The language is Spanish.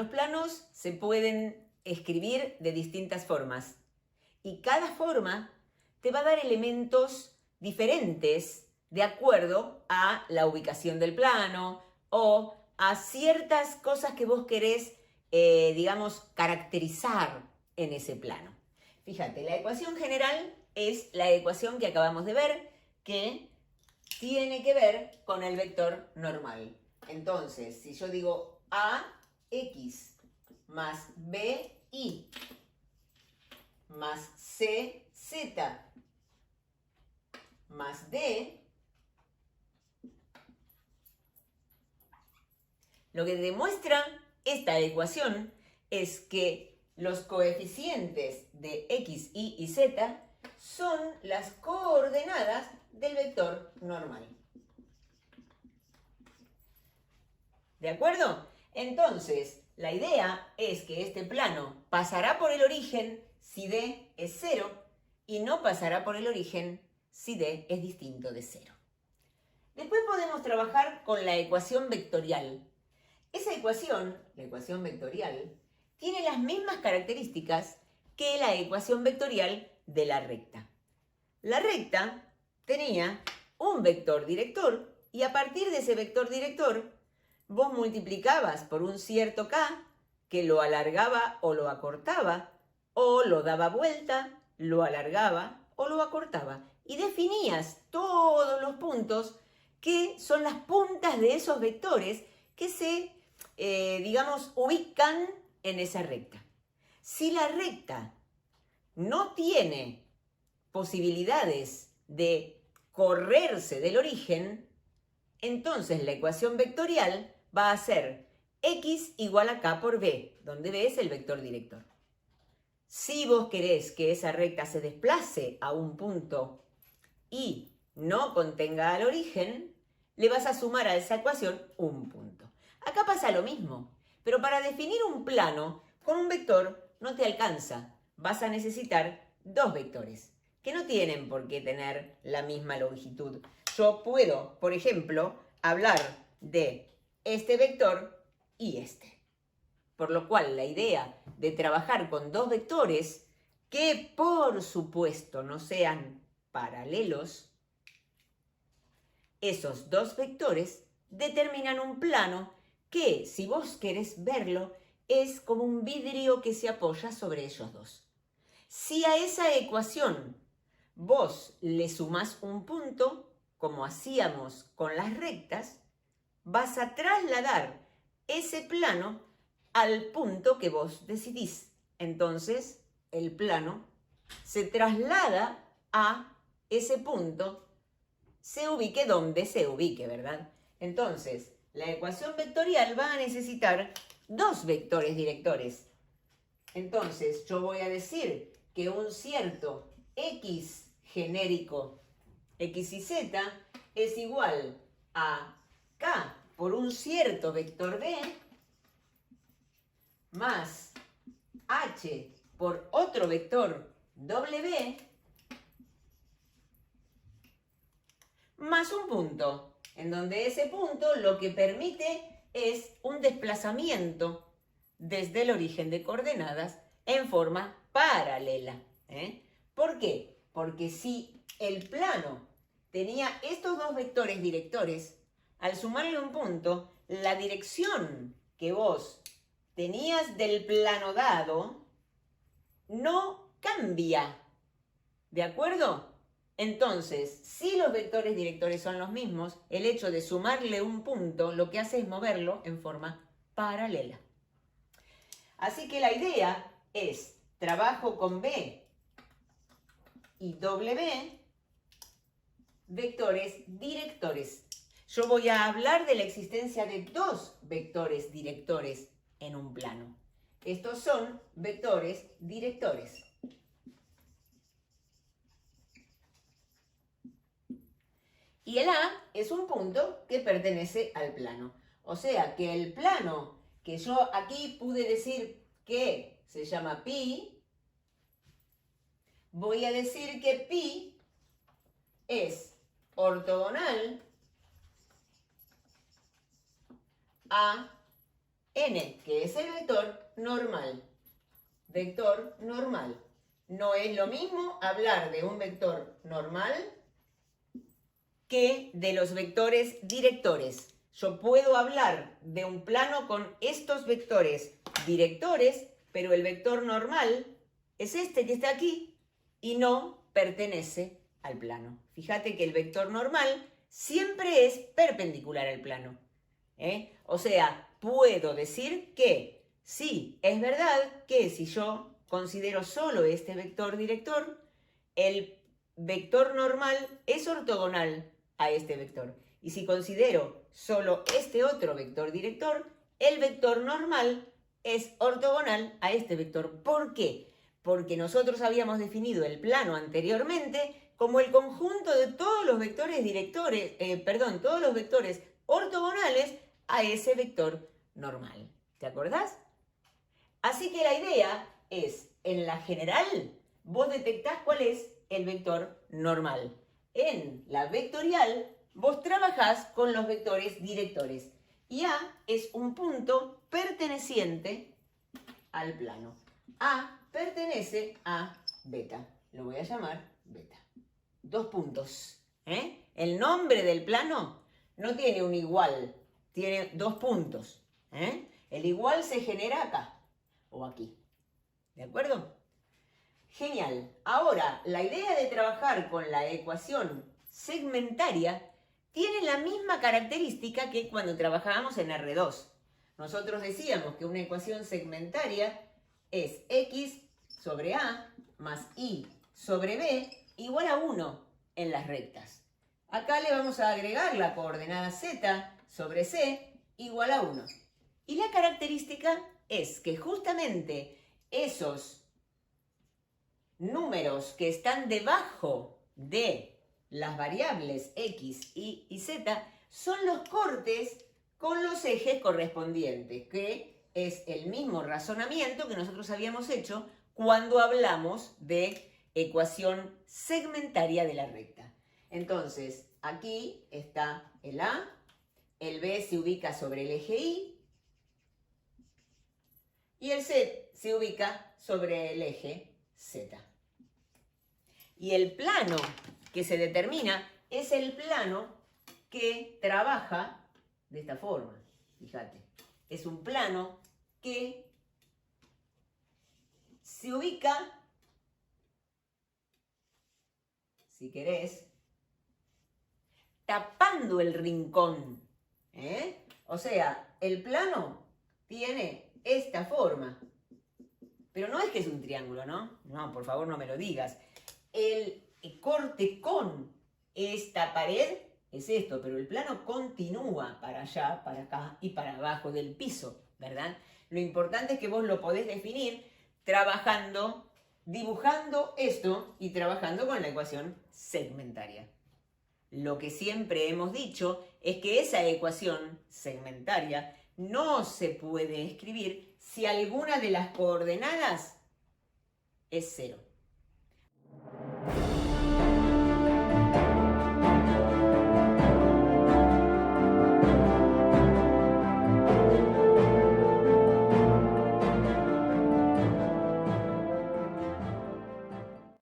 los planos se pueden escribir de distintas formas y cada forma te va a dar elementos diferentes de acuerdo a la ubicación del plano o a ciertas cosas que vos querés, digamos, caracterizar en ese plano. Fíjate, la ecuación general es la ecuación que acabamos de ver, que tiene que ver con el vector normal. Entonces, si yo digo AX más BY más CZ más D, lo que demuestra esta ecuación es que los coeficientes de X, Y y Z son las coordenadas del vector normal. ¿De acuerdo? Entonces, la idea es que este plano pasará por el origen si D es 0 y no pasará por el origen si D es distinto de 0. Después podemos trabajar con la ecuación vectorial. Esa ecuación, la ecuación vectorial, tiene las mismas características que la ecuación vectorial de la recta. La recta tenía un vector director y a partir de ese vector director vos multiplicabas por un cierto k que lo alargaba o lo acortaba, o lo daba vuelta, lo alargaba o lo acortaba. Y definías todos los puntos que son las puntas de esos vectores que se, digamos, ubican en esa recta. Si la recta no tiene posibilidades de correrse del origen, entonces la ecuación vectorial va a ser x igual a k por b, donde b es el vector director. Si vos querés que esa recta se desplace a un punto y no contenga al origen, le vas a sumar a esa ecuación un punto. Acá pasa lo mismo, pero para definir un plano con un vector no te alcanza. Vas a necesitar dos vectores, que no tienen por qué tener la misma longitud. Yo puedo, por ejemplo, hablar de este vector y este. Por lo cual, la idea de trabajar con dos vectores que, por supuesto, no sean paralelos, esos dos vectores determinan un plano que, si vos querés verlo, es como un vidrio que se apoya sobre ellos dos. Si a esa ecuación vos le sumás un punto, como hacíamos con las rectas, vas a trasladar ese plano al punto que vos decidís. Entonces, el plano se traslada a ese punto, se ubique donde se ubique, ¿verdad? Entonces, la ecuación vectorial va a necesitar dos vectores directores. Entonces, yo voy a decir que un cierto x genérico, x y z, es igual a k por un cierto vector b más h por otro vector w más un punto, en donde ese punto lo que permite es un desplazamiento desde el origen de coordenadas en forma paralela. ¿Por qué? Porque si el plano tenía estos dos vectores directores, al sumarle un punto, la dirección que vos tenías del plano dado no cambia. ¿De acuerdo? Entonces, si los vectores directores son los mismos, el hecho de sumarle un punto lo que hace es moverlo en forma paralela. Así que la idea es trabajo con B y W, vectores directores. Yo voy a hablar de la existencia de dos vectores directores en un plano. Estos son vectores directores. Y el A es un punto que pertenece al plano. O sea que el plano que yo aquí pude decir que se llama pi, voy a decir que pi es ortogonal a n, que es el vector normal. Vector normal. No es lo mismo hablar de un vector normal que de los vectores directores. Yo puedo hablar de un plano con estos vectores directores, pero el vector normal es este que está aquí y no pertenece al plano. Fíjate que el vector normal siempre es perpendicular al plano. O sea, puedo decir que sí, es verdad que si yo considero solo este vector director, el vector normal es ortogonal a este vector. Y si considero solo este otro vector director, el vector normal es ortogonal a este vector. ¿Por qué? Porque nosotros habíamos definido el plano anteriormente como el conjunto de todos los vectores todos los vectores ortogonales a ese vector normal. ¿Te acordás? Así que la idea es, en la general, vos detectás cuál es el vector normal. En la vectorial, vos trabajás con los vectores directores. Y A es un punto perteneciente al plano. A pertenece a beta. Lo voy a llamar beta. 2 puntos. El nombre del plano no tiene un igual, tiene 2 puntos. El igual se genera acá o aquí. ¿De acuerdo? Genial. Ahora, la idea de trabajar con la ecuación segmentaria tiene la misma característica que cuando trabajábamos en R2. Nosotros decíamos que una ecuación segmentaria es x sobre a más y sobre b igual a 1 en las rectas. Acá le vamos a agregar la coordenada z sobre c igual a 1. Y la característica es que justamente esos números que están debajo de las variables x, y z son los cortes con los ejes correspondientes, que es el mismo razonamiento que nosotros habíamos hecho cuando hablamos de ecuación segmentaria de la recta. Entonces, aquí está el A, el B se ubica sobre el eje Y y el C se ubica sobre el eje Z. Y el plano que se determina es el plano que trabaja de esta forma. Fíjate, es un plano que se ubica, si querés, tapando el rincón. O sea, el plano tiene esta forma. Pero no es que es un triángulo, ¿no? No, por favor, no me lo digas. El corte con esta pared es esto, pero el plano continúa para allá, para acá y para abajo del piso, ¿verdad? Lo importante es que vos lo podés definir trabajando, dibujando esto y trabajando con la ecuación segmentaria. Lo que siempre hemos dicho es que esa ecuación segmentaria no se puede escribir si alguna de las coordenadas es 0.